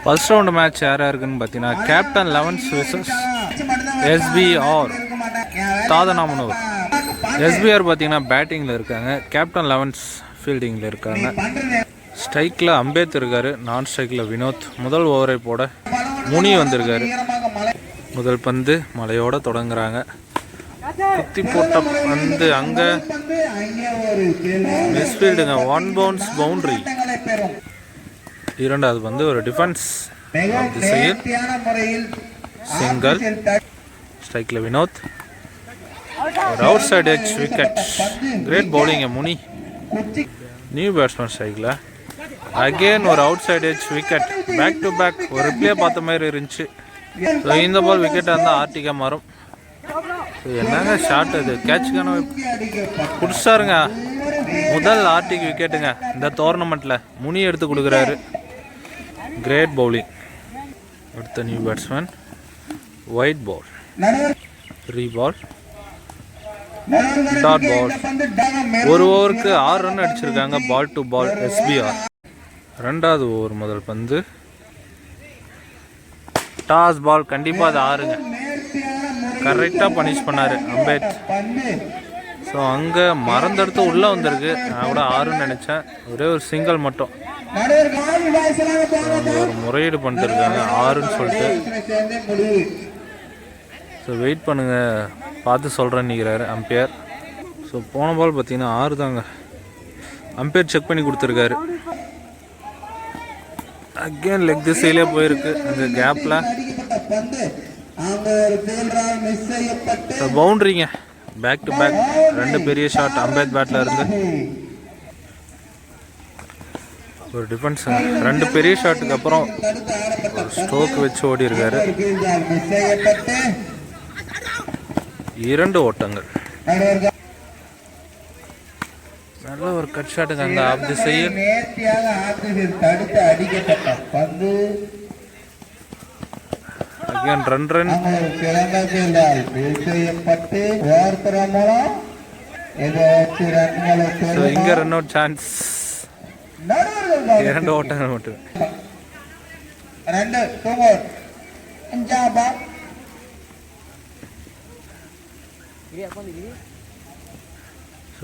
First round match யார் யாருக்குன்னு பார்த்தீங்கன்னா கேப்டன் 11 vs எஸ்பிஆர் தாதநாமனூர். எஸ்பிஆர் பார்த்தீங்கன்னா பேட்டிங்கில் இருக்காங்க, கேப்டன் 11 ஃபீல்டிங்கில் இருக்காங்க. ஸ்ட்ரைக்கில் அம்பேத் இருக்கார், நான் ஸ்ட்ரைக்கில் வினோத். முதல் ஓவரை போட முனி வந்திருக்காரு. முதல் பந்து மலையோடு தொடங்குறாங்க. குத்தி போட்ட பந்து அங்கே மிஸ்ஃபீல்டுங்க, 1 bounce பவுண்டரி. இரண்டாவது பந்து ஒரு டிஃபென்ஸ் திசையில் சிங்கிள். ஸ்ட்ரைக்கில் வினோத், ஒரு out side edge wicket. Great bowling Muni. New batsman ஸ்ட்ரைக்கில் அகெயின் ஒரு out side edge wicket. Back to back ஒரு ரிப்ளே பார்த்த மாதிரி இருந்துச்சு. ஸோ இந்த பால் விக்கெட்டாக இருந்தால் ஆர்டிகா மாறும். என்னங்க ஷாட் அது, கேட்சுக்கான பிடிச்சாருங்க. முதல் ஆர்டிக் விக்கெட்டுங்க இந்த டோர்னமெண்ட்டில். முனி எடுத்து கொடுக்குறாரு. Great bowling. அடுத்த நியூ பேட்ஸ்மேன் ஒயிட் பால், ரீபால், டாட் பால். ஒரு ஓவருக்கு 6 ரன் அடிச்சிருக்காங்க பால் டு பால் எஸ்பிஆர். ரெண்டாவது ஓவர் முதல் பந்து டாஸ் பால், கண்டிப்பாக அது 6ங்க. கரெக்டாக பனிஷ் பண்ணார் அம்பேத். ஸோ அங்கே மறந்தெடுத்து உள்ளே வந்திருக்கு. நான் கூட 6ன்னு நினச்சேன், ஒரே ஒரு சிங்கிள் மட்டும். ஒரு முறையீடு பண்ணிட்டுருக்காங்க 6ன்னு சொல்லிட்டு. ஸோ வெயிட் பண்ணுங்கள், பார்த்து சொல்கிறேன்னு நிற்கிறாரு அம்பையர். ஸோ போன பால் பார்த்தீங்கன்னா 6 தாங்க. அம்பையர் செக் பண்ணி கொடுத்துருக்காரு. அகெயின் லெக் திசையிலே போயிருக்கு அந்த கேப்பில். பவுண்டரிங்க, பேக் டு பேக் 2 பெரிய ஷாட் அம்பேத் பேட்டில் இருந்து. ஒரு டிஃபென்ஸ் 2 பெரிய ஷாட்டுக்கு அப்புறம் ஒரு ஸ்ட்ரோக் வச்சு ஓடி இருக்காரு. 2 ஓட்டங்கள். நல்ல ஒரு கட் ஷாட்டுங்க அங்கே ஆஃப் திசையில். Again run. இங்க ரன் அவுட் சான்ஸ். 2 ஓட்டங்கள் மட்டும்.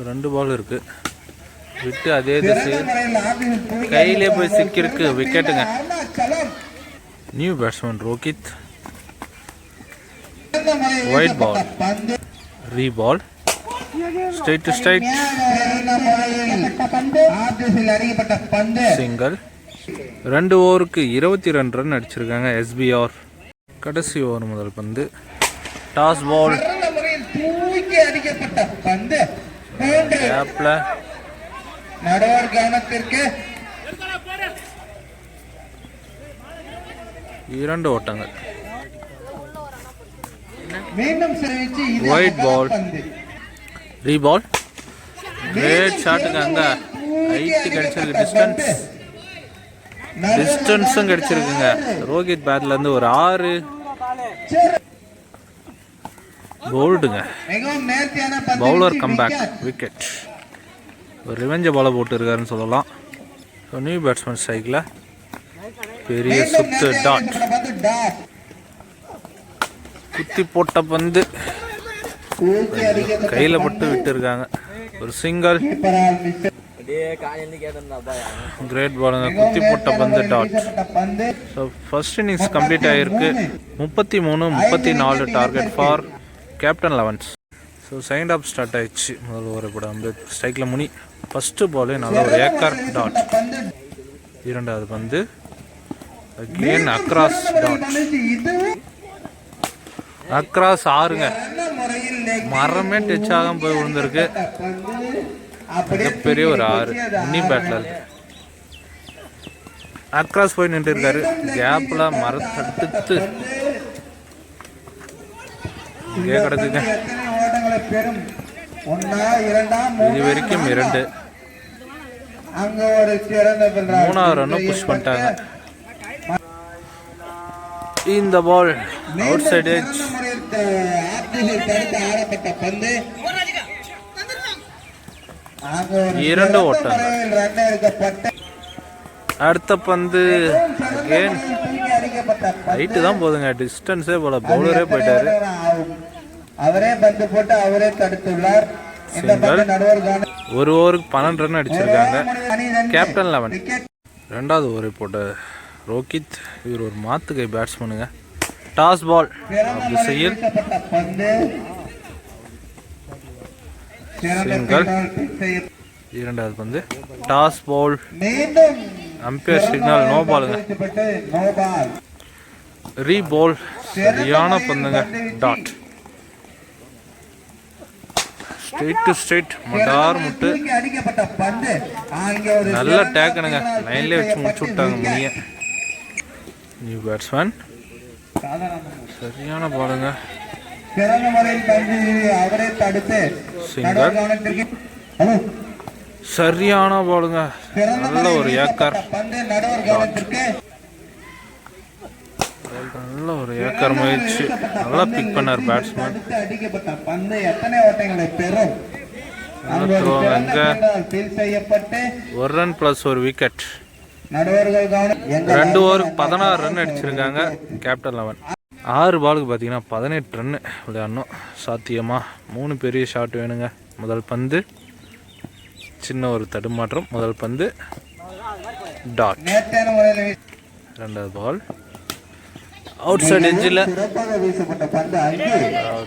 2 பால் இருக்கு. விட்டு அதே திசை கையிலே போய் சிக்கிருக்கு, விக்கெட்டுங்க. New batsman Rohit, wide ball, re ball, straight to straight, single. 2 ஓவருக்கு 22 ரன் அடிச்சிருக்காங்க எஸ்பிஆர். கடைசி ஓவர் முதல் பந்து டாஸ் பால், கேப்ல நடுவர் கவனத்திற்கு. 2 ஓட்டங்கள். ஒயிட் பால், ரீபால், கிரேட் ஷாட்டுங்க. அங்க ஹைட் கிடைச்சிருக்கு, டிஸ்டன்ஸும் கிடைச்சிருக்குங்க. ரோஹித் பேட்ல இருந்து ஒரு 6 போல்டுங்க. Bowler comeback wicket. ஒரு ரிவெஞ்ச பாலை போட்டு இருக்காருன்னு சொல்லலாம். ஸோ நியூ பேட்ஸ்மேன் ஸ்ட்ரைக்கில் பெரிய சுத்து டாட். குத்தி போட்ட பந்து கையில் பட்டு விட்டு இருக்காங்க. ஒரு சிங்கிள். கிரேட் பாலுங்க, குத்தி போட்ட பந்து dot. So first innings complete ஆகிருக்கு. 33-34 target for captain 11. So second half start ஆயிடுச்சு. முதல் ஓவர் போட அம்பேத். ஸ்ட்ரைக்கில் முனி. ஃபஸ்ட்டு பாலு நல்ல ஒரு ஏக்கர் டாட். இரண்டாவது பந்து அகெயின் அக்ராஸ் டாட். அக்ராஸ் 6ங்க. மரமே டச் ஆகாம போய் விழுந்திருக்கு. மிகப்பெரிய ஒரு 6 முனி பேட்டில் இருக்கு. அக்ராஸ் போய் நின்று இருக்காரு. கேப்ல மரத்தடுத்து இங்கே கிடக்குங்க. இது வரைக்கும் 2. மூணாவது ரன்னும் புஷ் பண்ணிட்டாங்க. இந்த பால் அவுட் சைட் எட்ஜ். இரண்டு ஓட்டங்கள். அடுத்த பந்து அகெயின் அடிக்கப்பட்ட ஹைட்டு தான் போதுங்க, டிஸ்டன்ஸே போல. பவுலரே போயிட்டாரு. அவரே பந்து போட்டு அவரே தடுத்துள்ளார். இந்த பந்து நடுவர் ஒரு ஓவருக்கு 12 ரன் அடிச்சிருக்காங்க. கேப்டன் 11. ரெண்டாவது ஓவரை போட்ட ரோஹித். இவர் ஒரு மாத்துக்கை பேட்ஸ்மேனுங்க. டாஸ் பால் திசையில் சிங்கிள். இரண்டாவது பந்து toss ball. Umpire signal no பாலுங்க. Re ball. சரியான பந்துங்க. டாட். ஸ்ட்ரெயிட் டு ஸ்ட்ரெயிட் மடார் முட்டு. நல்ல டேக்கனுங்க. லைன்லேயே வச்சு முடிச்சு விட்டாங்க முனிய. New batsman. சரியான பாலுங்க. சிங்கர். சரியான பாலுங்க. நல்ல ஒரு ஏக்கர். நல்ல ஒரு ஏக்கர் முயற்சி. நல்லா பிக் பண்ணார் பேட்ஸ்மேன். ஒரு ரன் பிளஸ் ஒரு விக்கெட். 2 ஓவருக்கு 16 ரன் அடிச்சிருக்காங்க கேப்டன் 11. 6 பாலுக்கு பார்த்தீங்கன்னா 18 ரன் விளையாடணும். சாத்தியமா? 3 பெரிய ஷாட் வேணுங்க. முதல் பந்து சின்ன ஒரு தடுமாற்றம். முதல் பந்து டாட். ரெண்டாவது பால் அவுட் சைட் எட்ஜில்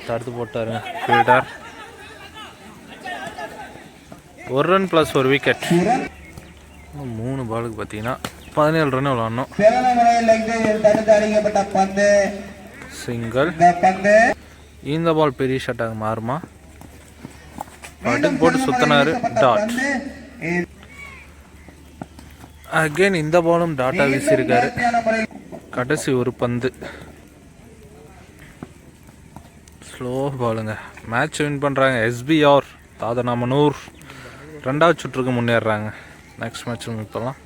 தடுத்து போட்டாருங்க ஃபீல்டர். 1 ரன் பிளஸ் ஒரு விக்கெட். 3 பாலுக்கு பார்த்தீங்கன்னா 17 ரன் விளாடணும். சிங்கிள். இந்த பால் பெரிய ஷாட்டாக மாறுமா? பாட்டுக்கு போட்டு சுத்தினாரு. டாட். அகைன் இந்த பாலும் டாட்டா வீசியிருக்காரு. கடைசி ஒரு பந்து ஸ்லோ பாலுங்க. மேட்ச் வின் பண்ணுறாங்க SBR தாதனாமனூர். 2வது சுற்றுக்கு முன்னேறுறாங்க. நெக்ஸ்ட் மேட்ச் மீட் பண்ணலாம்.